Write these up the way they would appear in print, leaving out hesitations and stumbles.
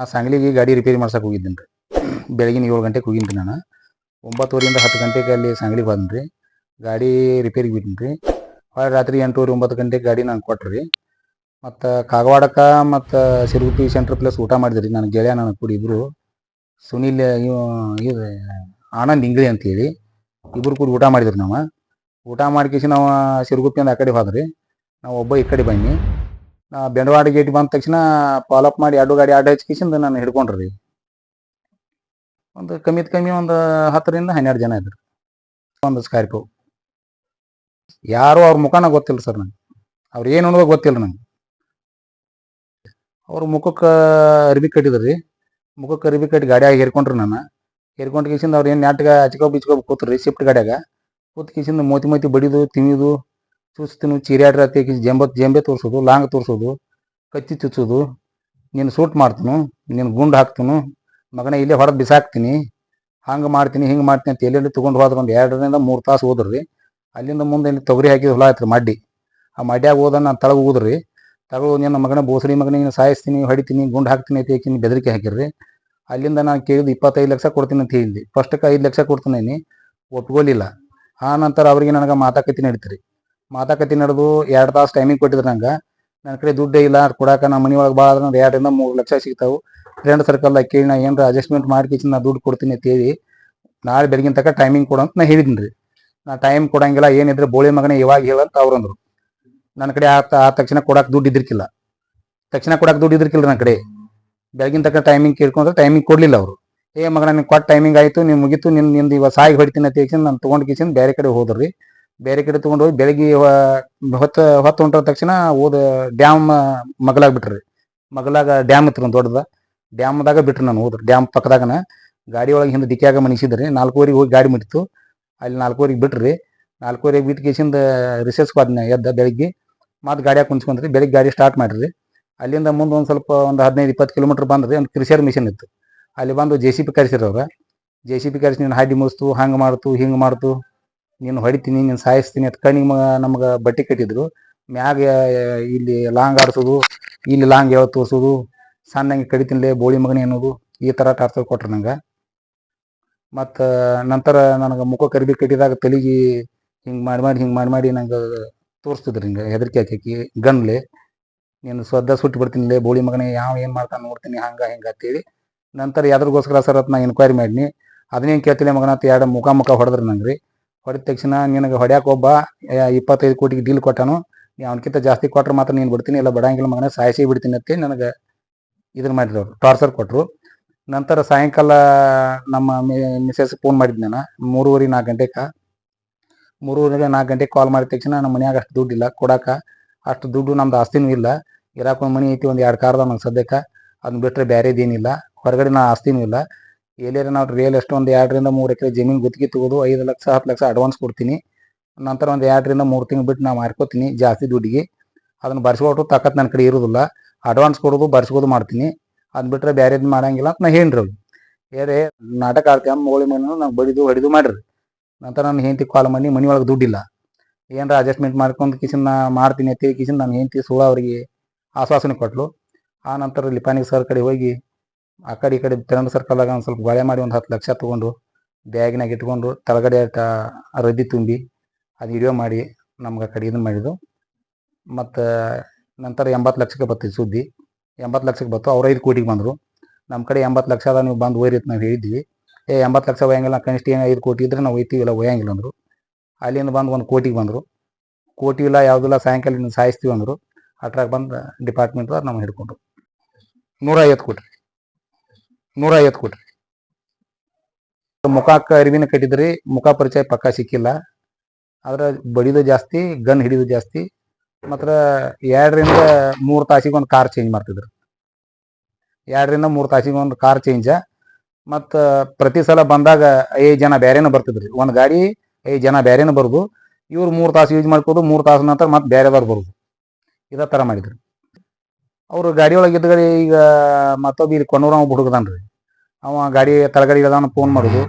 ನಾ ಸಾಂಗ್ಲಿಗೆ ಗಾಡಿ ರಿಪೇರಿ ಮಾಡ್ಸಕ್ಕೆ ಹೋಗಿದ್ದೀನಿ ರೀ. ಬೆಳಗಿನ 7 ಗಂಟೆಗೆ ಹೋಗಿನಿ ರೀ ನಾನು. 9:30 10 ಗಂಟೆಗೆ ಅಲ್ಲಿ ಸಾಂಗ್ಲಿಗೆ ಬಂದ್ನಿ ರೀ. ಗಾಡಿ ರಿಪೇರಿಗೆ ಬಿಟ್ಟಿನಿ ರೀ. ಹೊಳ್ಳಿ ರಾತ್ರಿ 8:30 9 ಗಂಟೆಗೆ ಗಾಡಿ ನಂಗೆ ಕೊಟ್ರು ರೀ. ಮತ್ತು ಕಾಗವಾಡಕ್ಕೆ ಮತ್ತು ಸಿರುಗುಪ್ಪಿ ಸೆಂಟ್ರ್ ಪ್ಲಸ್ ಊಟ ಮಾಡಿದ್ರಿ ನನ್ನ ಗೆಳೆಯ ನನಗೆ ಕೂಡಿ ಇಬ್ಬರು. ಸುನಿಲ್ ಇದು ಆನಂದ್ ಇಂಗ್ಳಿ ಅಂತೇಳಿ ಇಬ್ಬರು ಕೂಡಿ ಊಟ ಮಾಡಿದ್ರಿ ನಾವು. ಊಟ ಮಾಡ್ಕೇಸಿ ನಾವು ಸಿರುಗುಪ್ಪಿಯಿಂದ ಆ ಕಡೆ ಹೋದ್ರಿ. ನಾವು ಒಬ್ಬ ಈ ಕಡೆ ಬನ್ನಿ. ನಾ ಬೆಂಡವಾಡ ಗೇಟ್ ಬಂದ ತಕ್ಷಣ ಫಾಲೋಅಪ್ ಮಾಡಿ 2 ಗಾಡಿ ಅಡ್ಡ ಹಚ್ಕೇಸಿಂದ ನಾನು ಹಿಡ್ಕೊಂಡ್ರಿ. ಒಂದು ಕಮ್ಮಿ ಒಂದು 10ರಿಂದ 12 ಜನ ಇದ್ರು. ಒಂದು ಸ್ಕಾರ್ಪಿಯೋ. ಯಾರು ಅವ್ರ ಮುಖನ ಗೊತ್ತಿಲ್ಲ ಸರ್ ನಂಗೆ. ಅವ್ರು ಏನು ಅನ್ನೋದು ಗೊತ್ತಿಲ್ಲ ನಂಗೆ. ಅವ್ರು ಮುಖಕ್ಕೆ ಅರ್ಬಿ ಕಟ್ಟಿದ್ರಿ. ಮುಖಕ್ಕೆ ಅರ್ಬಿ ಕಟ್ಟಿ ಗಾಡಿಯಾಗ ಹೇರ್ಕೊಂಡ್ರಿ ನಾನು. ಹೇರ್ಕೊಂಡು ಕೇಸಿಂದ ಅವ್ರು ಏನು ನೆಟ್ಗೆ ಹಚ್ಕೊಬ್ ಕೂತ್ರಿ ಶಿಫ್ಟ್ ಗಾಡಿಯಾಗ. ಕೂತ್ ಕೇಸಿಂದ ಮೋತಿ ಬಡಿದು ತಿವಿದು ಚೂಸ್ತೀನಿ ಚೀರ್ಯಾಡ್ರಿ ಅತ್ತೆ ಜಂಬೆ ತೋರಿಸೋದು, ಲಾಂಗ್ ತೋರಿಸೋದು, ಕತ್ತಿ ಚುಚ್ಚೋದು, ನೀನು ಸೂಟ್ ಮಾಡ್ತೀನಿ, ನೀನು ಗುಂಡು ಹಾಕ್ತೀನಿ, ಮಗನ ಇಲ್ಲೇ ಹೊಡೆದು ಬಿಸಾಕ್ತೀನಿ, ಹಂಗೆ ಮಾಡ್ತೀನಿ ಹಿಂಗೆ ಮಾಡ್ತೀನಿ ಅಂತ ಎಲ್ಲೆಲ್ಲಿ ತೊಗೊಂಡು ಹೋದ್ರೆ ಒಂದು 2ರಿಂದ 3 ತಾಸು ಹೋದ್ರಿ. ಅಲ್ಲಿಂದ ಮುಂದೆ ಇಲ್ಲಿ ತೊಗರಿ ಹಾಕಿದ ಹೊಲ ಆಯ್ತು ರೀ ಮಡ್ಡಿ. ಆ ಮಡ್ಯಾಗ ಹೋದ ನಾನು ತಳಗ ಹೋದ್ರಿ. ತಗೋ ನಿನ್ನ ಮಗನ ಬೋಸಡಿ ಮಗನ ನೀನು ಸಾಯಿಸ್ತೀನಿ, ಹೊಡಿತೀನಿ, ಗುಂಡು ಹಾಕ್ತೀನಿ ಅಂತ ಏಕಿನ ಬೆದರಿಕೆ ಹಾಕಿರ್ರಿ. ಅಲ್ಲಿಂದ ನಾನು ಕೇಳಿದ್ದು 25 ಲಕ್ಷ ಕೊಡ್ತೀನಿ ಅಂತ ಹೇಳಿದ್ದೆ. ಫಸ್ಟಕ್ಕೆ 5 ಲಕ್ಷ ಕೊಡ್ತೀನಿ, ಒಪ್ಕೊಲಿಲ್ಲ. ಆ ನಂತರ ಅವ್ರಿಗೆ ನನಗೆ ಮಾತಾಕತಿ ನಡೀತೀರಿ. ಮಾತಾಕತಿ ನಡೆದು 2 ತಾಸು ಟೈಮಿಂಗ್ ಕೊಟ್ಟಿದ್ರು ನಂಗೆ. ನನ್ನ ಕಡೆ ದುಡ್ಡೇ ಇಲ್ಲ ಕೊಡಾಕ. ನಮ್ಮ ಮನೆ ಒಳಗೆ ಭಾಳ ಆದ್ರೆ 2ರಿಂದ 3 ಲಕ್ಷ ಸಿಗ್ತಾವೆ. ಫ್ರೆಂಡ್ ಸರ್ಕಲ್ದಾಗ ಕೇಳಿ ನಾ ಏನಾರ ಅಡ್ಜಸ್ಟ್ಮೆಂಟ್ ಮಾಡ್ಕೇಸಿ ನಾ ದುಡ್ಡು ಕೊಡ್ತೀನಿ ಅಂತ ಹೇಳಿ ನಾಳೆ ಬೆಳಗಿನ ತನಕ ಟೈಮಿಂಗ್ ಕೊಡು ಅಂತ ನಾ ಹೇಳಿದ್ದೀನಿ ರೀ. ನಾ ಟೈಮ್ ಕೊಡಂಗಿಲ್ಲ, ಏನಿದ್ರೆ ಬೋಳಿ ಮಗನೇ ಇವಾಗ ಹೇಳಂತ ಅವ್ರಂದ್ರು. ನನ್ನ ಕಡೆ ಆ ತಕ್ಷಣ ಕೊಡಕ್ಕೆ ದುಡ್ಡು ಇದ್ದಿರ್ಕಿಲ್ಲ. ನನ್ನ ಕಡೆ ಬೆಳಗಿನ ತನಕ ಟೈಮಿಂಗ್ ಕೇಳ್ಕೊಂಡ್ರೆ ಟೈಮಿಂಗ್ ಕೊಡಲಿಲ್ಲ ಅವರು. ಮಗನ ನಿನ್ನ ಕೊಟ್ಟು ಟೈಮಿಂಗ್ ಆಯಿತು, ನೀವು ಮುಗೀತು, ನಿಂದು ಇವಾಗ ಸಾಯಿಗೆ ಹೊಡಿತೀನಿ ಅಂತ ಹೇಳಿ ನಾನು ತೊಗೊಂಡು ಕೇಸಿಂದ ಬೇರೆ ಕಡೆ ಹೋದ್ರಿ. ಬೇರೆ ಕಡೆ ತೊಗೊಂಡು ಹೋಗಿ ಬೆಳಗ್ಗೆ ಹೊತ್ತು ಹೊಂಟದ ತಕ್ಷಣ ಡ್ಯಾಮ್ ಮಗಲಾಗ ಬಿಟ್ರಿ. ಮಗಲಾಗ ಡ್ಯಾಮ್ ಇತ್ತು ದೊಡ್ಡದ. ಡ್ಯಾಮ್ದಾಗ ಬಿಟ್ರಿ ನಾನು ಹೋದ್ರಿ. ಡ್ಯಾಮ್ ಪಕ್ಕದಾಗನ ಗಾಡಿ ಒಳಗೆ ಹಿಂದೆ ಡಿಕ್ಕಿಯಾಗ ಮನಿಸಿದ್ರಿ. 4:00 ಹೋಗಿ ಗಾಡಿ ಮುಟ್ಟಿತ್ತು. ಅಲ್ಲಿ 4:00 ಬಿಟ್ರಿ. 4:00 ಬಿಟ್ಟು ಕೇಸಿಂದ ರಿಸೆಸ್ಗೆ ಹೋದ್ನ ಎದ್ದ ಬೆಳಿಗ್ಗೆ. ಮತ್ತು ಗಾಡಿಯಾಗ ಕುಂತ್ಕೊಂಡ್ರಿ. ಬೆಳಿಗ್ಗೆ ಗಾಡಿ ಸ್ಟಾರ್ಟ್ ಮಾಡಿರಿ. ಅಲ್ಲಿಂದ ಮುಂದೆ ಒಂದು ಸ್ವಲ್ಪ ಒಂದು 15-20 ಕಿಲೋಮೀಟ್ರ್ ಬಂದ್ರಿ. ಒಂದು ಕ್ರಿಷರ್ ಮಿಷನ್ ಇತ್ತು. ಅಲ್ಲಿ ಬಂದು JCB ಕರೆಸಿರವ್ರ. JCB ಕರೆಸಿ ನೀನು ಹಾಡಿ ಮುಗಿಸ್ತು, ಹಂಗೆ ಮಾಡ್ತು ಹಿಂಗೆ ಮಾಡ್ತು, ನೀನು ಹೊಡಿತೀನಿ, ನೀನು ಸಾಯಿಸ್ತೀನಿ ಅಂತ ಕಣ್ಣಿಗೆ ನಮ್ಗೆ ಬಟ್ಟೆ ಕಟ್ಟಿದ್ರು. ಮ್ಯಾಗ ಇಲ್ಲಿ ಲಾಂಗ್ ಆಡಿಸೋದು, ಇಲ್ಲಿ ಲಾಂಗ್ ಯಾವ ತೋರಿಸೋದು, ಸಣ್ಣಂಗೆ ಕಡಿತೀನಿಲೇ ಬೋಳಿ ಮಗನೇ ಅನ್ನೋದು, ಈ ಥರ ಟಾರ್ಚರ್ ಕೊಟ್ರು ನಂಗೆ. ಮತ್ತು ನಂತರ ನನಗೆ ಮುಖಕ್ಕೆ ಅರ್ಬಿ ಕಟ್ಟಿದಾಗ ತಲೆಗೆ ಹಿಂಗೆ ಮಾಡಿ ನಂಗೆ ತೋರಿಸ್ತಿದ್ರು. ಹಿಂಗೆ ಹೆದರಿಕೆ ಹಾಕಿ ಗನ್ಲೆ ನೀನು ಸುಟ್ಟು ಬಿಡ್ತೀನಿ ಬೋಳಿ ಮಗನೇ, ಏನು ಮಾಡ್ತಾನೆ ನೋಡ್ತೀನಿ, ಹಂಗೆ ಹಿಂಗೆ ಅಂತೇಳಿ. ನಂತರ ಯಾವ್ದ್ರಗೋಸ್ಕರ ಸರ್ ಅಂತ ನಾ ಎನ್ಕ್ವೈರಿ ಮಾಡೀನಿ. ಅದನ್ನೇನು ಕೇಳ್ತಿಲ್ಲ ಮಗನ ಅಂತ 2 ಮುಖ ಹೊಡೆದ್ರಿ ನಂಗೆ ರೀ. ಹೊಡೆದ ತಕ್ಷಣ ನಿನಗೆ ಹೊಡ್ಯಾಕೆ ಒಬ್ಬ 25 ಕೋಟಿಗೆ ಡೀಲ್ ಕೊಟ್ಟಾನು, ನೀ ಅವನಕ್ಕಿಂತ ಜಾಸ್ತಿ ಕೊಟ್ರೆ ಮಾತ್ರ ನೀನು ಬಿಡ್ತೀನಿ, ಇಲ್ಲ ಬಿಡಂಗಿಲ್ಲ ಮಗನ, ಸಾಯಿಸಿ ಬಿಡ್ತೀನಿ ಅಂತೇಳಿ ನನಗೆ ಇದನ್ನು ಮಾಡಿದ್ರು ಅವರು, ಟಾರ್ಚರ್ ಕೊಟ್ಟರು. ನಂತರ ಸಾಯಂಕಾಲ ನಮ್ಮ ಮಿಸಸ್ ಫೋನ್ ಮಾಡಿದ್ದೆ ನಾನು 3:30 4 ಗಂಟೆಗೆ. 3:30 4 ಗಂಟೆಗೆ ಕಾಲ್ ಮಾಡಿದ ತಕ್ಷಣ ನಮ್ಮ ಮನ್ಯಾಗ ಅಷ್ಟು ದುಡ್ಡು ಇಲ್ಲ ಕೊಡೋಕೆ. ಅಷ್ಟು ದುಡ್ಡು ನಮ್ದು ಆಸ್ತಿನೂ ಇಲ್ಲ. ಇರಾಕ ಒಂದು ಮನೆ ಐತಿ, ಒಂದು 2 ಕಾರ್ ನಂಗೆ ಸದ್ಯಕ್ಕೆ. ಅದನ್ನ ಬಿಟ್ಟರೆ ಬೇರೆದೇನಿಲ್ಲ. ಹೊರಗಡೆ ನಾ ಆಸ್ತಿನೂ ಇಲ್ಲ. ಎಲ್ಲೇರೆ ನಾವು ರಿಯಲ್ ಎಸ್ಟ್ ಒಂದು 2ರಿಂದ 3 ಎಕರೆ ಜಮೀನು ಗುತ್ತಿಗೆ ತಗೋದು 5 ಲಕ್ಷ 10 ಲಕ್ಷ ಅಡ್ವಾನ್ಸ್ ಕೊಡ್ತೀನಿ. ನಂತರ ಒಂದು 2ರಿಂದ 3 ತಿಂಗಳು ಬಿಟ್ಟು ನಾ ಮಾರ್ಕೋತೀನಿ ಜಾಸ್ತಿ ದುಡ್ಡಿಗೆ. ಅದನ್ನು ಬರ್ಸ್ಕೊಟ್ಟು ತಾಕತ್ತು ನನ್ನ ಕಡೆ ಇರೋದಿಲ್ಲ. ಅಡ್ವಾನ್ಸ್ ಕೊಡೋದು ಬರ್ಸ್ಕೋದು ಮಾಡ್ತೀನಿ. ಅದನ್ನ ಬಿಟ್ಟರೆ ಬೇರೆದು ಮಾಡೋಂಗಿಲ್ಲ ಅಂತ ನಾ ಹೇಳಿರಿ ಅವ್ರು. ನಾಟಕ ಆಡ್ತೀವಿ ಬೋಳಿ ಮಗನೂ ನಂಗೆ ಬಡಿದು ಹೊಡಿದು ಮಾಡಿರಿ. ನಂತರ ನನ್ನ ಹೆಂಡತಿ ಕಾಲ್ ಮಾಡಿ ಮನೆ ಒಳಗೆ ದುಡ್ಡಿಲ್ಲ, ಏನಾರ ಅಡ್ಜಸ್ಟ್ಮೆಂಟ್ ಮಾಡ್ಕೊಂಡು ಕಿಸಿನ ನಾ ಮಾಡ್ತೀನಿ ಅಂತ ಕಿಸಿನ ನನ್ನ ಹೆಂಡತಿ ಸುಳ್ಳು ಅವರಿಗೆ ಆಶ್ವಾಸನೆ ಕೊಟ್ಟಳು. ಆ ನಂತರ ಲಿಪಾನಿಗೆ ಸರ್ ಕಡೆ ಹೋಗಿ ಆ ಕಡೆ ಈ ಕಡೆ ಫ್ರೆಂಡ್ ಸರ್ಕಲ್ದಾಗ ಒಂದು ಸ್ವಲ್ಪ ಗೊಳೆ ಮಾಡಿ ಒಂದು 10 ಲಕ್ಷ ತೊಗೊಂಡು ಬ್ಯಾಗಿನಾಗ ಇಟ್ಕೊಂಡು ತಳಗಡೆ ರದ್ದಿ ತುಂಬಿ ಅದು ವಿಡಿಯೋ ಮಾಡಿ ನಮ್ಗೆ ಆ ಕಡೆ ಇದನ್ನು ಮಾಡಿದ್ದು. ಮತ್ತು ನಂತರ 80 ಲಕ್ಷಕ್ಕೆ ಬರ್ತಿದ್ದು ಸುದ್ದಿ. 80 ಲಕ್ಷಕ್ಕೆ ಬಂತು. ಅವ್ರು 5 ಕೋಟಿಗೆ ಬಂದರು. ನಮ್ಮ ಕಡೆ 80 ಲಕ್ಷ ಅದ, ನೀವು ಬಂದು ಒಯ್ರಿ ಅಂತ ನಾವು ಹೇಳಿದ್ವಿ. 80 ಲಕ್ಷ ಒಯ್ಯಂಗಿಲ್ಲ, ಕನಿಷ್ಠ ಏನು 5 ಕೋಟಿ ಇದ್ರೆ ನಾವು ಒಯ್ತೀವಿ, ಇಲ್ಲ ಒಯ್ಯಂಗಿಲ್ಲ ಅಂದರು. ಅಲ್ಲಿಂದ ಬಂದು 1 ಕೋಟಿಗೆ ಬಂದರು. ಕೋಟಿ ಇಲ್ಲ ಯಾವುದಿಲ್ಲ, ಸಾಯಂಕಾಲ ನೀವು ಸಾಯಿಸ್ತೀವಿ ಅಂದರು. ಅಟ್ರಾಗ ಬಂದು ಡಿಪಾರ್ಟ್ಮೆಂಟ್ ನಮ್ಗೆ ಹಿಡ್ಕೊಂಡ್ರು. 150 ಕೋಟಿ. 150 ಕೋಟಿ. ಮುಖಕ್ಕೆ ಅರಿವಿನ ಕಟ್ಟಿದ್ರಿ. ಮುಖ ಪರಿಚಯ ಪಕ್ಕ ಸಿಕ್ಕಿಲ್ಲ. ಆದ್ರೆ ಬಡಿದು ಜಾಸ್ತಿ, ಗನ್ ಹಿಡಿದು ಜಾಸ್ತಿ. ಮಾತ್ರ 2ರಿಂದ 3 ತಾಸಿಗೆ ಒಂದು ಕಾರ್ ಚೇಂಜ್ ಮಾಡ್ತಿದ್ರು. 2ರಿಂದ 3 ತಾಸಿಗೆ ಒಂದು ಕಾರ್ ಚೇಂಜ. ಮತ್ತು ಪ್ರತಿ ಸಲ ಬಂದಾಗ 5 ಜನ ಬೇರೆನೂ ಬರ್ತಿದ್ರಿ. ಒಂದು ಗಾಡಿ 5 ಜನ ಬೇರೆನೂ ಬರೋದು. ಇವ್ರು 3 ತಾಸು ಯೂಸ್ ಮಾಡ್ಕೋದು, 3 ತಾಸು ನಂತರ ಮತ್ತೆ ಬೇರೆದವ್ರು ಬರೋದು. ಇದೇ ಥರ ಮಾಡಿದ್ರು ಅವರು. ಗಾಡಿ ಒಳಗೆ ಇದ್ದರೆ ಈಗ ಮತ್ತೊಬ್ಬ ಇಲ್ಲಿ ಕೊನ್ನೂರ ಒಬ್ಬ ಹುಡುಗದಾನ್ರಿ. ಅವ ಗಾಡಿ ತಳಗಡೆ ಇರೋದನ್ನ ಫೋನ್ ಮಾಡೋದು,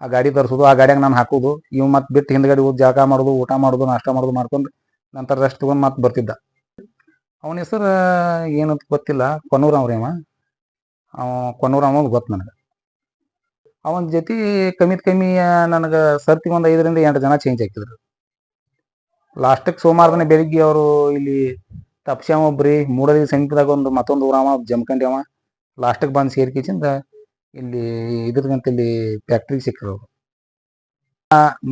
ಆ ಗಾಡಿ ತರಿಸೋದು, ಆ ಗಾಡಿಯಾಗ ನಾನು ಹಾಕೋದು. ಇವು ಮತ್ತೆ ಬಿಟ್ಟು ಹಿಂದ್ಗಡೆ ಹೋಗಿ ಜಾಗ ಮಾಡೋದು, ಊಟ ಮಾಡೋದು, ನಾಷ್ಟ ಮಾಡೋದು ಮಾಡ್ಕೊಂಡು ನಂತರ ರೆಸ್ಟ್ ತೊಗೊಂಡು ಮತ್ತೆ ಬರ್ತಿದ್ದ. ಅವನ ಹೆಸರು ಏನಂತ ಗೊತ್ತಿಲ್ಲ, ಕೊನ್ನೂರ ಅವ್ರೇವ. ಅವ ಕೊನ್ನೂರು ಅವ ಗೊತ್ತು ನನಗೆ. ಅವನ ಜೊತೆ ಕಮ್ಮಿತ್ ಕಮ್ಮಿ ನನಗೆ ಸರ್ತಿ ಒಂದು 5ರಿಂದ 8 ಜನ ಚೇಂಜ್ ಹಾಕಿದ್ರು. ಲಾಸ್ಟಕ್ಕೆ ಸೋಮವಾರ ಬೆಳಿಗ್ಗೆ ಅವರು ಇಲ್ಲಿ ತಪ್ಸ್ಯಾವ ಒಬ್ರಿ ಮೂಡದಿ ಸಮೀಪದಾಗ ಒಂದು ಮತ್ತೊಂದು ಊರವ ಜಮಖಂಡಿ ಅವ ಲಾಸ್ಟಕ್ಕೆ ಬಂದು ಸೇರ್ಕಿಸಿಂದ ಇಲ್ಲಿ ಇದ್ರದಂತ ಇಲ್ಲಿ ಫ್ಯಾಕ್ಟ್ರಿಗೆ ಸಿಕ್ಕರು.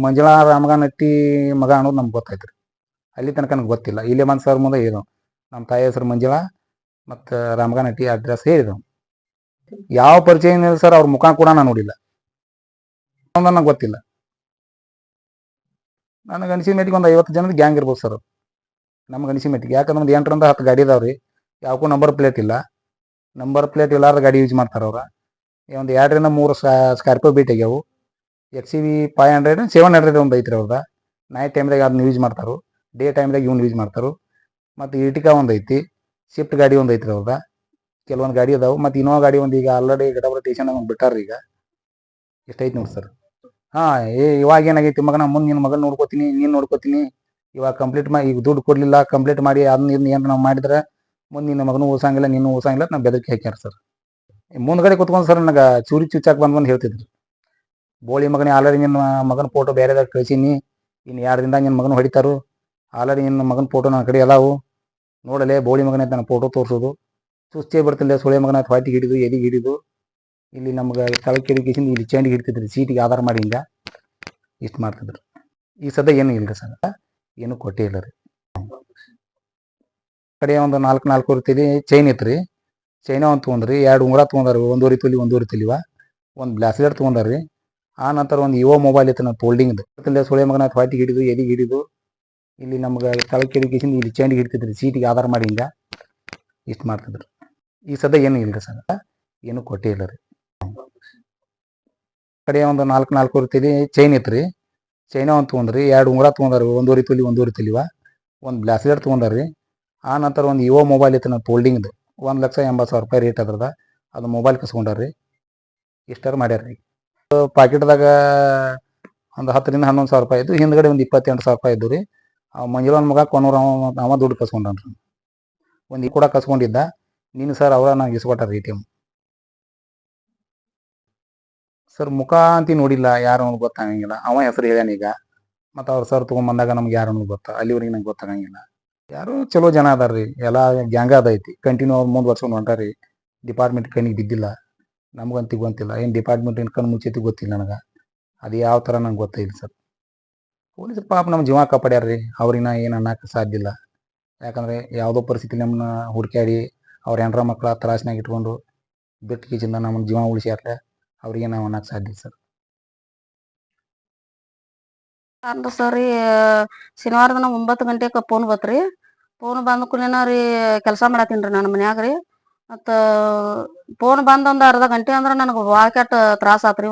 ಮಂಜುಳಾ ರಾಮಗನಟ್ಟಿ ಮಗ ಅನ್ನೋದು ನಮ್ಗೆ ಗೊತ್ತಾಯ್ತು. ಅಲ್ಲಿ ತನಕ ನನಗೆ ಗೊತ್ತಿಲ್ಲ. ಇಲ್ಲೇ ಬಂದು ಸರ್ ಮುಂದೆ ಹೇಳಿದವು ನಮ್ಮ ತಾಯಿ ಹೆಸರು ಮಂಜುಳಾ ಮತ್ತು ರಾಮಗನಟ್ಟಿ ಅಡ್ರೆಸ್ ಹೇಳಿದವು. ಯಾವ ಪರಿಚಯ ಇಲ್ಲ ಸರ್, ಅವ್ರ ಮುಖ ಕೂಡ ನಾನು ನೋಡಿಲ್ಲ, ನನಗೆ ಗೊತ್ತಿಲ್ಲ. ನನಗೆ ಅನಿಸಿದ ಮೆಟ್ಟಿಗೆ ಒಂದು 50 ಜನದ ಗ್ಯಾಂಗ್ ಇರ್ಬೋದು ಸರ್. ನಮ್ಗೆ ಅನಿಸಿದ ಮೆಟ್ಟಿಗೆ, ಯಾಕಂದ್ರೆ ಒಂದು 8ರಿಂದ 10 ಗಾಡಿ ಇದಾವ್ರಿ. ಯಾವಕ್ಕೂ ನಂಬರ್ ಪ್ಲೇಟ್ ಇಲ್ಲ. ನಂಬರ್ ಪ್ಲೇಟ್ ಇಲ್ಲಾರ್ದ ಗಾಡಿ ಯೂಸ್ ಮಾಡ್ತಾರೆ ಅವ್ರು. ಒಂದು 2ರಿಂದ 3 ಸ್ಕಾರ್ಪಿಯೋ ಬೀಟ್ ಆಗ್ಯಾವು. XUV 500 700 ಒಂದು ಐತ್ರಿ ಅವ್ರದ. ನೈಟ್ ಟೈಮ್ದಾಗ ಅದನ್ನ ಯೂಸ್ ಮಾಡ್ತಾರೆ, ಡೇ ಟೈಮ್ದಾಗ ಇವ್ನು ಯೂಸ್ ಮಾಡ್ತಾರೆ. ಮತ್ತು ಇಟಿಕಾ ಒಂದು ಐತಿ, ಶಿಫ್ಟ್ ಗಾಡಿ ಒಂದು ಐತ್ರಿ ಅವ್ರದ. ಕೆಲವೊಂದು ಗಾಡಿ ಅದಾವೆ. ಮತ್ತು ಇನ್ನೊಂದು ಗಾಡಿ ಒಂದು ಈಗ ಆಲ್ರೆಡಿ ಘಟಪ್ರಭಾ ಸ್ಟೇಷನ್ ಒಂದು ಬಿಟ್ಟಾರ್ರಿ. ಈಗ ಎಷ್ಟೈತಿ ನೋಡಿ ಸರ್. ಹಾಂ, ಇವಾಗ ಏನಾಗೈತಿ ಮಗನ, ಮುಂದೆ ನಿನ್ನ ಮಗನ ನೋಡ್ಕೋತೀನಿ, ನೀನು ನೋಡ್ಕೋತೀನಿ. ಇವಾಗ ಕಂಪ್ಲೀಟ್ ಮಾಡಿ, ಈಗ ದುಡ್ಡು ಕೊಡಲಿಲ್ಲ, ಕಂಪ್ಲೀಟ್ ಮಾಡಿ ಅದನ್ನ ಇದನ್ನ ಏನು ನಾವು ಮಾಡಿದ್ರೆ ಮುಂದೆ ನಿನ್ನ ಮಗನೂ ಓಸಂಗಿಲ್ಲ, ನೀನು ಓಸಂಗಿಲ್ಲ ನಾವು ಬೆದರಿಕೆ ಹಾಕ್ಯಾರ ಸರ್. ಮುಂದ್ಗಡೆ ಕುತ್ಕೊಂಡು ಸರ್ ನನಗೆ ಚೂರಿ ಚುಚ್ಚಾಕ್ ಬಂದು ಹೇಳ್ತಿದ್ರು, ಬೋಳಿ ಮಗನೇ ಆಲ್ರೆಡಿ ನಿನ್ನ ಮಗನ ಫೋಟೋ ಬೇರೆದಾಗ ಕಳಿಸೀನಿ, ಇನ್ನು 2 ದಿನದಾಗ ನಿನ್ನ ಮಗನ ಹೊಡಿತಾರು. ಆಲ್ರೆಡಿ ನಿನ್ನ ಮಗನ ಫೋಟೋ ನನ್ನ ಕಡೆ ಅದಾವು, ನೋಡಲೇ ಬೋಳಿ ಮಗನ ಅಂತ ನನ್ನ ಫೋಟೋ ತೋರಿಸೋದು. ಚುಚ್ಚೇ ಬಿಡ್ತಿಲ್ಲ ಸುಳೆ ಮಗನ ಹೊಟ್ಟಿಗೆ ಹಿಡಿದು ಎದಿಗೆ ಹಿಡಿದು ಇಲ್ಲಿ ನಮ್ಗೆ ತಳಕ್ಕೆ ಹಿಡಿಕಿಸಿಂದ ಇಲ್ಲಿ ಚಂಡಿಗೆ ಹಿಡ್ತಿದ್ರಿ, ಸೀಟಿಗೆ ಆಧಾರ ಮಾಡಿ ಹಿಂಗೆ ಇಷ್ಟು ಮಾಡ್ತಿದ್ರು. ಈ ಸದ್ಯ ಏನು ಇಲ್ಲ ರೀ ಸರ್, ಏನು ಕೊಟ್ಟೇ ಇಲ್ಲ ರೀ. ಕಡೆ ಒಂದು 4 ರೀತಿಲಿ ಚೈನ್ ಇತ್ತು ರೀ. ಚೈನಾ ಒಂದು ತೊಗೊಂಡ್ರಿ, 2 ಉಂಗುರ ತೊಗೊಂಡ್ರಿ, 1.5 ತೊಲಿ 1.5 ತೊಲಿವ, ಒಂದು ಬ್ಲಾಸ್ಲೆಟ್ ತೊಗೊಂಡ್ರಿ. ಆ ನಂತರ ಒಂದು ಇವೋ ಮೊಬೈಲ್ ಇತ್ತು ನನ್ನ ಫೋಲ್ಡಿಂಗ್ದು. ಸುಳೆ ಮಗನ ಹೊಟ್ಟಿಗೆ ಹಿಡಿದು ಎದಿಗೆ ಹಿಡಿದು ಇಲ್ಲಿ ನಮ್ಗೆ ತಳಕ್ಕೆ ಹಿಡಿಕಿಸಿಂದ ಇಲ್ಲಿ ಚಂಡಿಗೆ ಹಿಡ್ತಿದ್ರಿ, ಸೀಟಿಗೆ ಆಧಾರ ಮಾಡಿ ಹಿಂಗೆ ಇಷ್ಟು ಮಾಡ್ತಿದ್ರು. ಈ ಸದ್ಯ ಏನು ಇಲ್ಲ ರೀ ಸರ್, ಏನು ಕೊಟ್ಟೇ ಇಲ್ಲ ರೀ. ಕಡೆ ಒಂದು 4 ರೀತಿಲಿ ಚೈನ್ ಇತ್ತು ರೀ. ಚೈನಾ ಒಂದು ತೊಗೊಂಡ್ರಿ, 2 ಉಂಗುರ ತೊಗೊಂಡ್ರಿ, 1.5 ತೊಲಿ 1.5 ತೊಲಿವ, ಒಂದು ಬ್ಲಾಸ್ಲೆಟ್ ತೊಗೊಂಡ್ರಿ. ಆ ನಂತರ ಒಂದು ಇವೋ ಮೊಬೈಲ್ ಇತ್ತು ನನ್ನ ಫೋಲ್ಡಿಂಗ್ದು, 1,80,000 ರೂಪಾಯಿ ರೇಟ್ ಅದ್ರದ. ಅದು ಮೊಬೈಲ್ ಕಸ್ಕೊಂಡ್ರಿ. ಇಷ್ಟಾರು ಮಾಡ್ಯಾರ್ರಿ. ಪಾಕೆಟ್ದಾಗ ಒಂದು 10ರಿಂದ 11,000 ರೂಪಾಯಿ ಇದ್ದು, ಹಿಂದ್ಗಡೆ ಒಂದು 28,000 ರೂಪಾಯಿ ಇದ್ದು ರೀ. ಮಂಜುಳನ ಮಗ ಕೊನೂರು ಅವ ದುಡ್ಡು ಕಸ್ಕೊಂಡ್ರಿ. ಒಂದು ಕೂಡ ಕಸ್ಕೊಂಡಿದ್ದ. ನೀನು ಸರ್ ಅವರ ನಂಗೆ ಇಸ್ಕೊಟ್ಟಾರ ATM. ಸರ್ ಮುಖ ಅಂತ ನೋಡಿಲ್ಲ, ಯಾರು ಅನ್ನೋದು ಗೊತ್ತಾಗಂಗಿಲ್ಲ. ಅವ ಹೆಸರು ಹೇಳ್ಯಾನ ಈಗ. ಮತ್ತು ಅವ್ರು ಸರ್ ತೊಗೊಂಬಂದಾಗ ನಮ್ಗೆ ಯಾರು ಅನ್ನೋದು ಗೊತ್ತಾ, ಅಲ್ಲಿವರೆಗೆ ನಂಗೆ ಗೊತ್ತಾಗಂಗಿಲ್ಲ. ಯಾರು ಚಲೋ ಜನ ಅದಾರ ರೀ, ಎಲ್ಲ ಗ್ಯಾಂಗ ಅದೈತಿ. ಕಂಟಿನ್ಯೂ ಅವ್ರು ಮುಂದುವರ್ಸ್ಕೊಂಡು ಹೊಂಟಾರಿ. ಡಿಪಾರ್ಟ್ಮೆಂಟ್ ಕಣ್ಣಿಗೆ ಬಿದ್ದಿಲ್ಲ, ನಮ್ಗಂತೂ ಗೊತ್ತಿಲ್ಲ. ಏನು ಡಿಪಾರ್ಟ್ಮೆಂಟ್ ಏನು ಕಣ್ಣು ಮುಚ್ಚೈತಿ ಗೊತ್ತಿಲ್ಲ ನನಗೆ. ಅದು ಯಾವ ಥರ ನಂಗೆ ಗೊತ್ತಿಲ್ಲ ಸರ್. ಪೊಲೀಸರು ಪಾಪ ನಮ್ಮ ಜೀವ ಕಾಪಾಡ್ಯಾರ ರೀ, ಅವ್ರಿನ ಏನು ಅನ್ನೋಕೆ ಸಾಧ್ಯ ಇಲ್ಲ. ಯಾಕಂದರೆ ಯಾವುದೋ ಪರಿಸ್ಥಿತಿ ನಮ್ಮನ್ನ ಹುಡುಕ್ಯಾಡಿ ಅವ್ರ ಹೆಂಡ್ರ ಮಕ್ಕಳ ತ್ರಾಸಿನಾಗ ಇಟ್ಕೊಂಡು ಬಿಟ್ಟು ಕೀಚಿಂದ ನಮ್ಮ ಜೀವ ಉಳಿಸ್ಯಾರ. ಅವ್ರಿಗೆ ನಾವು ಅನ್ನೋಕೆ ಸಾಧ್ಯ ಇಲ್ಲ ಸರ್. ಅಂದ್ರ ಸರಿ ಶನಿವಾರ ದಿನ 9 ಗಂಟೆಗೆ ಫೋನ್ ಬತ್ರಿ. ಫೋನ್ ಬಂದ ಕೂಡಲೇನ ರೀ ಕೆಲಸ ಮಾಡತ್ತೀನಿ ನಾನು ಮನ್ಯಾಗ ರೀ. ಮತ್ತು ಫೋನ್ ಬಂದ ಒಂದು ಅರ್ಧ ಗಂಟೆ ಅಂದ್ರೆ ನನಗೆ ಭಾಳ ಕೆಟ್ಟ ತ್ರಾಸ ಆತ್ರಿ.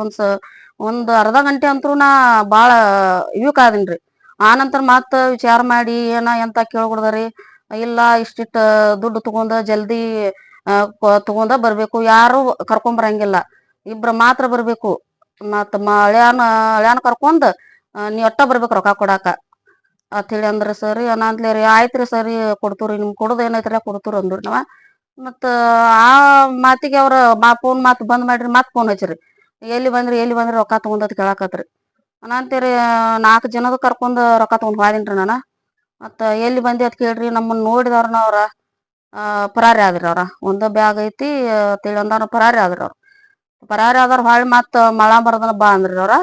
ಒಂದು ಅರ್ಧ ಗಂಟೆ ಅಂತೂ ನಾ ಭಾಳ ಇವ್ಕ್ ಆದೀನಿ ರೀ. ಆ ನಂತರ ಮತ್ತೆ ವಿಚಾರ ಮಾಡಿ ಏನ ಎಂತ ಕೇಳ್ಕೊಡ್ದ್ರಿ, ಇಲ್ಲ ಇಷ್ಟಿಟ್ಟು ದುಡ್ಡು ತಗೊಂಡ ಜಲ್ದಿ ತಗೊಂಡ ಬರಬೇಕು, ಯಾರು ಕರ್ಕೊಂಬರಂಗಿಲ್ಲ, ಇಬ್ರು ಮಾತ್ರ ಬರಬೇಕು. ಮತ್ತು ಹಳ್ಯಾನ ಕರ್ಕೊಂಡು ನೀವು ಒಟ್ಟ ಬರ್ಬೇಕು ರೊಕ್ಕ ಕೊಡಾಕ ಅಂತೇಳಿ ಅಂದ್ರೆ ಸರಿ ಅನ್ನಂತ್ಲೇ ರೀ. ಆಯ್ತು ರೀ ಸರಿ ಕೊಡ್ತೀವಿ, ನಿಮ್ಗೆ ಕೊಡೋದು ಏನೈತ್ರಲ್ಲ ಕೊಡ್ತೀವಿ ಅಂದ್ರಿ ನಾವ. ಮತ್ತು ಆ ಮಾತಿಗೆ ಅವ್ರು ಫೋನ್ ಮಾತು ಬಂದ್ ಮಾಡ್ರಿ, ಮತ್ತೆ ಫೋನ್ ಹಚ್ಚಿರಿ, ಎಲ್ಲಿ ಬಂದ್ರಿ ರೊಕ್ಕ ತೊಗೊಂಡದ್ ಕೇಳಾಕತ್ರಿ. ಅನ್ನಂತೀರಿ 4 ಜನದ ಕರ್ಕೊಂಡು ರೊಕ್ಕ ತೊಗೊಂಡು ಹೋದಿನ್ರಿ ನಾನು. ಮತ್ತು ಎಲ್ಲಿ ಬಂದಿ ಅಂತ ಕೇಳ್ರಿ, ನಮ್ಮನ್ನು ನೋಡಿದವ್ರನ್ನ ಅವ್ರ ಪರಾರಿ ಆದ್ರಿ. ಅವ್ರ ಒಂದು ಬ್ಯಾಗ್ ಐತಿ ಅಂತೇಳಿ ಅಂದವ್ರ ಪರಾರಿ ಆದ್ರಿ. ಅವ್ರು ಪರಾರಿ ಆದವ್ರು ಹೊಳ್ಳಿ ಮತ್ತು ಮಳ ಮರದನ ಬಾ ಅಂದ್ರಿ. ಅವ್ರ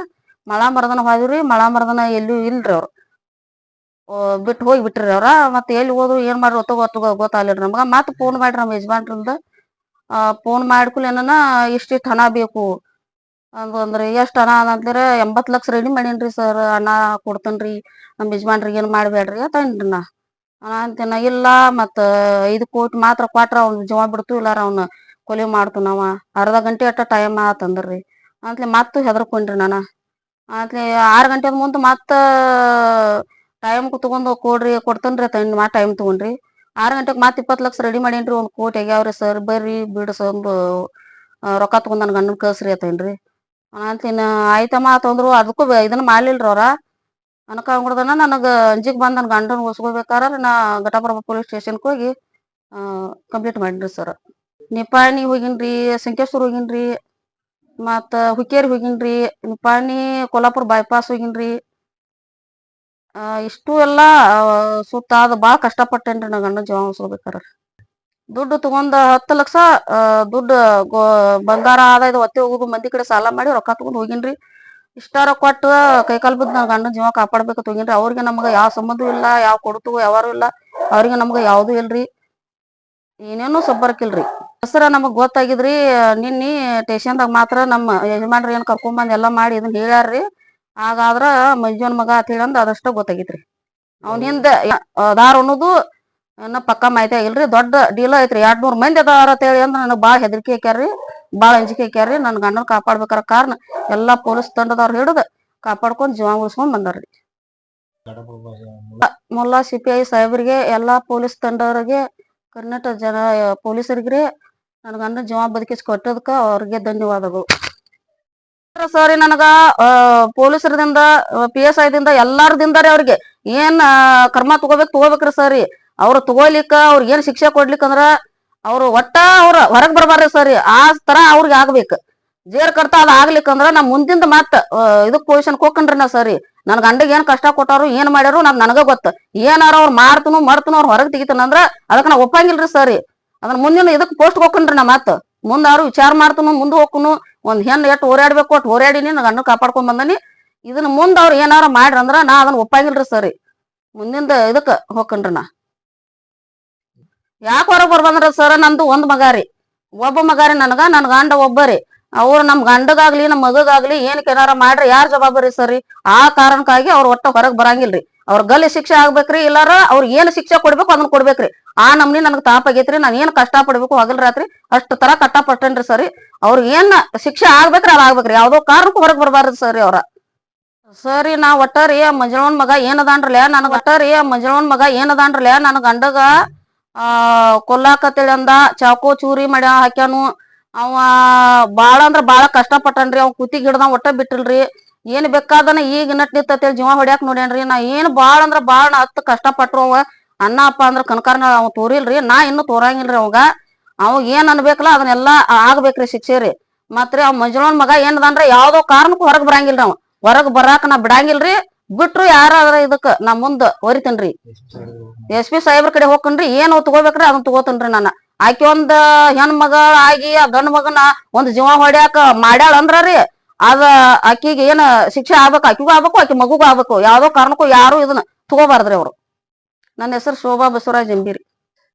ಮಳ ಮರದನ ಹೋದ್ರಿ. ಮಳ ಮರದನ ಎಲ್ಲೂ ಇಲ್ರಿ. ಅವ್ರು ಬಿಟ್ಟು ಹೋಗಿ ಬಿಟ್ರಿ. ಅವ್ರ ಮತ್ತೆ ಎಲ್ಲಿ ಹೋದ್ರು ಏನ್ ಮಾಡ್ರಿ ಗೊತ್ತಾಗ್ಲಿಲ್ರಿ ನಮ್ಗೆ. ಮತ್ತೆ ಫೋನ್ ಮಾಡ್ರಿ ನಮ್ಮ ಯಜಮಾನ್ರಿಂದ. ಫೋನ್ ಮಾಡ್ಕೂಲ ಏನನ ಇಷ್ಟಿಷ್ಟು ಹಣ ಬೇಕು ಅಂದ್ರೆ ಎಷ್ಟು ಹಣ ಅಂತಂದ್ರೆ 80 ಲಕ್ಷ ರೆಡಿ ಮಾಡೀನ್ರಿ ಸರ್, ಹಣ ಕೊಡ್ತೇನ್ರಿ, ನಮ್ಮ ಯಜಮಾನ್ರಿಗೆ ಏನು ಮಾಡಬೇಡ್ರಿ ಅಂತನ್ರಿ ನಾ. ಅಂತೇನ ಇಲ್ಲ, ಮತ್ತು 5 ಕೋಟಿ ಮಾತ್ರ ಕೊಟ್ರ ಅವ್ನ ಜೀವ ಬಿಡ್ತು, ಇಲ್ಲಾರ ಅವ್ನ ಕೊಲೆ ಮಾಡ್ತು ನಾವ. ಅರ್ಧ ಗಂಟೆ ಅಟ್ಟ ಟೈಮ್ ಆತಂದ್ರಿ ಅಂತಲೇ ಮತ್ತೆ ಹೆದರ್ಕೊಂಡ್ರಿ ನಾನು. ಅಂತಲೇ 6 ಗಂಟೆ ಮುಂದೆ ಮತ್ತೆ ಟೈಮ್ ತಗೊಂಡು ಕೊಡ್ತೇನ್ರಿ ಅಂತ ಮತ್ತೆ ಟೈಮ್ ತಗೊಂಡ್ರಿ. 6 ಗಂಟೆಗೆ ಮತ್ತೆ 20 ಲಕ್ಷ ರೆಡಿ ಮಾಡೀನ್ರಿ, 1 ಕೋಟಿ ಆಗ್ಯಾವ್ರಿ ಸರ್, ಬರ್ರಿ ಬಿಡಿಸೊಂದು ರೊಕ್ಕ ತಗೊಂಡ್ ನನ್ನ ಗಂಡನ ಕಳ್ಸ್ರಿ ಅಂತೇನ್ರಿ. ಅಂತೀನಿ ಆಯ್ತಮ್ಮ ಅಂತಂದ್ರು. ಅದಕ್ಕೂ ಇದನ್ನ ಮಾಡ್ಲಿಲ್ರಿ ಅವ್ರ. ಅನ್ಕೊಂಡ್ಬಿಡ್ದನ ನನಗೆ ಅಂಜಿಕ್ ಬಂದು ನನ್ನ ಗಂಡನ ಉಳಿಸ್ಕೋಬೇಕಾರೆ ನಾ ಘಟಪ್ರಭಾ ಪೊಲೀಸ್ ಸ್ಟೇಷನ್ಗೆ ಹೋಗಿ ಕಂಪ್ಲೇಂಟ್ ಮಾಡಿನ್ರಿ ಸರ್. ನಿಪಾಣಿ ಹೋಗಿನ್ರಿ, ಸಂಕೇಶ್ವರ ಹೋಗಿನ್ರಿ, ಮತ್ತ ಹುಕ್ಕೇರಿ ಹೋಗಿನ್ರಿ, ನಿಪಾಣಿ ಕೊಲ್ಲಾಪುರ ಬೈಪಾಸ್ ಹೋಗಿನ್ರಿ. ಇಷ್ಟು ಎಲ್ಲಾ ಸುತ್ತ ಅದ ಬಾಳ ಕಷ್ಟಪಟ್ಟೇನ್ರಿ ನಾ ಗಂಡನ ಜೀವ ಉಳ್ಸ್ಕೊಬೇಕಾರ. ದುಡ್ಡು ತಗೊಂಡ್ 10 ಲಕ್ಷ ದುಡ್ಡು ಬಂಗಾರ ಆದ ಇದು ಒತ್ತಿ ಹೋಗುದು ಮಂದಿ ಕಡೆ ಸಾಲ ಮಾಡಿ ರೊಕ್ಕ ತಗೊಂಡ್ ಹೋಗಿನ್ರಿ. ಇಷ್ಟಾರ ಕೊಟ್ಟು ಕೈಕಾಲ್ ಬಿದ್ದು ನಾ ಗಂಡನ ಜೀವ ಕಾಪಾಡ್ಬೇಕಂತ ಹೋಗಿನ್ರಿ. ಅವ್ರಿಗೆ ನಮ್ಗ ಯಾವ ಸಂಬಂಧ ಇಲ್ಲ, ಯಾವ ಕೊಡುತು ಯಾವಾರು ಇಲ್ಲ, ಅವ್ರಿಗೆ ನಮ್ಗ ಯಾವ್ದು ಇಲ್ರಿ, ಏನೇನು ಸಂಪರ್ಕಿಲ್ರಿ. ಹೆಸರ ನಮಗ್ ಗೊತ್ತಾಗಿದ್ರಿ ನಿನ್ನಿ ಸ್ಟೇಷನ್ದಾಗ ಮಾತ್ರ ನಮ್ಮ ಯಜಮಾನ್ರಿ ಏನ್ ಕರ್ಕೊಂಬಂದ್ ಎಲ್ಲಾ ಮಾಡಿ ಇದನ್ನ ಹೇಳ್ಯಾರ್ರಿ. ಹಾಗಾದ್ರ ಮಂಜುನ್ ಮಗ ಅಂತ ಹೇಳಂದ್ ಅದಷ್ಟ ಗೊತ್ತಾಗಿತ್ರಿ. ಅವ್ನ ಹಿಂದ ಅದಾರ ಅನ್ನೋದು ಇನ್ನ ಪಕ್ಕಾ ಮಾಹಿತಿ ಆಗಿಲ್ರಿ. ದೊಡ್ಡ ಡೀಲ್ ಐತ್ರಿ, 200 ಮಂದಿ ಅದಾರ ಅಂತ ಹೇಳಿ ಅಂದ್ರ ನನಗ್ ಬಾಳ ಹೆದರಿಕೆ ಹಾಕ್ಯಾರ್ರಿ, ಬಾಳ ಅಂಜಿಕೆ ಹಾಕ್ಯಾರ್ರಿ. ನನ್ ಗಂಡನ್ ಕಾಪಾಡ್ಬೇಕಾರ ಕಾರಣ ಎಲ್ಲಾ ಪೊಲೀಸ್ ತಂಡದವ್ರು ಹಿಡಿದು ಕಾಪಾಡ್ಕೊಂಡ್ ಜೀವ ಉಳಿಸ್ಕೊಂಡ್ ಬಂದಾರ್ರಿ. ಮುಲ್ಲಾ CPI ಸಾಹೇಬ್ರಿಗೆ, ಎಲ್ಲಾ ಪೊಲೀಸ್ ತಂಡವ್ರಿಗೆ, ಕರ್ನಾಟಕ ಜನ ಪೊಲೀಸರಿಗ್ರಿ ನನ್ ಗಂಡನ ಜೀವ ಬದುಕಿಸಿ ಕೊಟ್ಟದಕ್ಕ ಅವ್ರಿಗೆ ಧನ್ಯವಾದಗಳು. ಸರಿ ನನಗ ಪೊಲೀಸರದಿಂದ PSI ದಿಂದ ಎಲ್ಲಾರದಿಂದಾರಿ ಅವ್ರಿಗೆ ಏನ್ ಕರ್ಮ ತಗೋಬೇಕ್ರಿ ಸರಿ. ಅವ್ರು ತಗೋಲಿಕ್ಕ ಅವ್ರಿಗೆ ಏನ್ ಶಿಕ್ಷೆ ಕೊಡ್ಲಿಕ್ಕಂದ್ರ ಅವ್ರು ಒಟ್ಟ ಅವ್ರ ಹೊರಗ್ ಬರ್ಬಾರ್ರಿ ಸರಿ. ಆ ತರ ಅವ್ರಿಗೆ ಆಗ್ಬೇಕು. ಜೇರ್ ಕರ್ತ ಅದ್ ಆಗ್ಲಿಕ್ಕಂದ್ರ ನಾ ಮುಂದಿಂದ ಮತ್ ಇದಕ್ ಪೊಸಿಷನ್ ಹೋಗ್ಕನ್ರಿ ನಾ ಸರಿ. ನನ್ ಗಂಡಗ್ ಏನ್ ಕಷ್ಟ ಕೊಟ್ಟಾರು ಏನ್ ಮಾಡ್ಯಾರು ನನಗ ಗೊತ್ತ. ಏನಾರ ಅವ್ರು ಮಾಡ್ತನು ಅವ್ರ ಹೊರಗ್ ತೆಗಿತಾನಂದ್ರ ಅದಕ್ಕ ನಾ ಒಪ್ಪಂಗಿಲ್ರಿ ಸರಿ. ಅದನ್ನ ಮುಂದಿನ ಇದಕ್ ಪೋಸ್ಟ್ ಹೋಗ್ಕನ್ರಿ ನಾ ಮತ್ ಮುಂದ್ ಅವ್ರು ವಿಚಾರ ಮಾಡ್ತನು, ಮುಂದ್ ಹೋಗ್ಕನು. ಒಂದ್ ಹೆಣ್ ಎಷ್ಟ್ ಓಡಾಡ್ಬೇಕು ಅಷ್ಟ್ ಓಡಾಡಿನಿ, ನನ್ ಗಂಡ ಕಾಪಾಡ್ಕೊಂಡ್ ಬಂದನಿ. ಇದನ್ನ ಮುಂದ್ ಅವ್ರ ಏನಾರ ಮಾಡ್ರಂದ್ರ ನಾ ಅದನ್ನ ಒಪ್ಪಂಗಿಲ್ರಿ ಸರಿ. ಮುಂದಿಂದ ಇದಕ್ ಹೋಗ್ಕನ್ರಿ ನಾ. ಯಾಕೆ ಹೊರಗ್ ಬರ್ಬಂದ್ರ ಸರ್, ನಂದು ಒಂದ್ ಮಗಾರಿ, ಒಬ್ಬ ಮಗಾರಿ ನನ್ ಗಂಡ ಒಬ್ಬರಿ. ಅವ್ರು ನಮ್ ಗಂಡಗಾಗ್ಲಿ ನಮ್ ಮಗಗಾಗ್ಲಿ ಏನಕ್ಕೆ ಏನಾರ ಮಾಡ್ರಿ ಯಾರ್ ಜವಾಬ್ದಾರಿ ಸರಿ. ಆ ಕಾರಣಕ್ಕಾಗಿ ಅವ್ರ ಒಟ್ಟ ಹೊರಗ್ ಬರಂಗಿಲ್ರಿ. ಅವ್ರ ಗಲ್ಲಿ ಶಿಕ್ಷೆ ಆಗ್ಬೇಕ್ರಿ, ಇಲ್ಲಾರ ಅವ್ರಿಗೆ ಏನ್ ಶಿಕ್ಷೆ ಕೊಡ್ಬೇಕು ಅದನ್ನ ಕೊಡ್ಬೇಕ್ರಿ. ಆ ನಮ್ನಿ ನನಗ್ ತಾಪ ಆಗೇತ್ರಿ. ನಾನ್ ಏನ್ ಕಷ್ಟ ಪಡ್ಬೇಕು ಹಗಲ್ ರಾತ್ರಿ ಅಷ್ಟ್ ತರ ಕಷ್ಟ ಪಟ್ಟೇನ್ರಿ ಸರಿ. ಅವ್ರಿಗೆ ಏನ್ ಶಿಕ್ಷೆ ಆಗ್ಬೇಕ್ರಿ ಅದ್ ಆಗ್ಬೇಕ್ರಿ. ಯಾವ್ದೋ ಕಾರಣಕ್ಕೂ ಹೊರಗ್ ಬರ್ಬಾರ್ದು ಸರಿ ಅವ್ರ. ಸರಿ ನಾ ಒಟ್ಟಾರಿ ಮಂಜಣ್ಣನ್ ಮಗ ಏನದಾನ್ರಲ್ಲ ನನ್ ಗಂಡಗ ಕೊಲ್ಲಾಕತ್ತೇಳಿ ಅಂದ, ಚಾಕು ಚೂರಿ ಮಾಡ್ಯ ಹಾಕ್ಯಾನು. ಅವ ಬಾಳ ಅಂದ್ರ ಬಾಳ ಕಷ್ಟ ಪಟ್ಟನ್ರಿ. ಅವ್ ಕುತ್ತಿಗೆ ಹಿಡ್ದ ಒಟ್ಟ ಬಿಟ್ಟಿಲ್ರಿ. ಏನ್ ಬೇಕಾದನ ಈಗ ನಟ್ ನಿತ್ತೇಳಿ ಜೀವ ಹೊಡ್ಯಾಕ್ ನೋಡ್ಯಾನ್ರಿ. ನಾ ಏನ್ ಬಾಳ ಅಂದ್ರ ಬಾಳ ಹತ್ ಕಷ್ಟ ಪಟ್ರು ಅವ ಅಣ್ಣ ಅಪ್ಪ ಅಂದ್ರ ಕನಕಾರ್ನ ಅವ್ ತೋರಿಲ್ರಿ. ನಾ ಇನ್ನು ತೋರಂಗಿಲ್ರಿ ಅವಾಗ. ಅವಾಗ ಏನ್ ಅನ್ಬೇಕಲ್ಲ ಅದನ್ನೆಲ್ಲಾ ಆಗ್ಬೇಕ್ರಿ ಶಿಕ್ಷೆ ರೀ. ಮತ್ರಿ ಅವ್ ಮಂಜುಳನ್ ಮಗ ಏನದನ್ರಿ ಯಾವ್ದೋ ಕಾರಣಕ್ಕೂ ಹೊರಗ್ ಬರಂಗಿಲ್ರಿ. ಅವ್ ಹೊರಗ್ ಬರಾಕ್ ನಾ ಬಿಡಂಗಿಲ್ರಿ. ಬಿಟ್ರು ಯಾರ ಇದಕ್ ನಾ ಮುಂದ್ ಹೊರಿತೇನ್ರಿ. SP ಸಾಹೇಬ್ರ ಕಡೆ ಹೋಗ್ಕನ್ರಿ. ಏನ್ ತಗೋಬೇಕ್ರಿ ಅದನ್ನ ತಗೋತೇನ್ರಿ ನಾನ. ಆಕಿ ಒಂದ್ ಹೆಣ್ ಮಗ ಆಗಿ ಆ ಗಂಡ್ ಮಗನ ಒಂದ್ ಜೀವ ಹೊಡ್ಯಾಕ ಮಾಡ್ಯಾಳ ಅಂದ್ರರಿ ಅದ ಆಕಿಗೆ ಏನ್ ಶಿಕ್ಷೆ ಆಗ್ಬೇಕು, ಆಕಿಗೂ ಆಗ್ಬೇಕು ಆಕಿ ಮಗುಗೂ ಆಗ್ಬೇಕು. ಯಾವ್ದೋ ಕಾರಣಕ್ಕೂ ಯಾರು ಇದನ್ನ ತಗೋಬಾರ್ದ್ರಿ ಅವ್ರು. ನನ್ನ ಹೆಸರು ಶೋಭಾ ಬಸವರಾಜ್ ಎಂಬಿರಿ.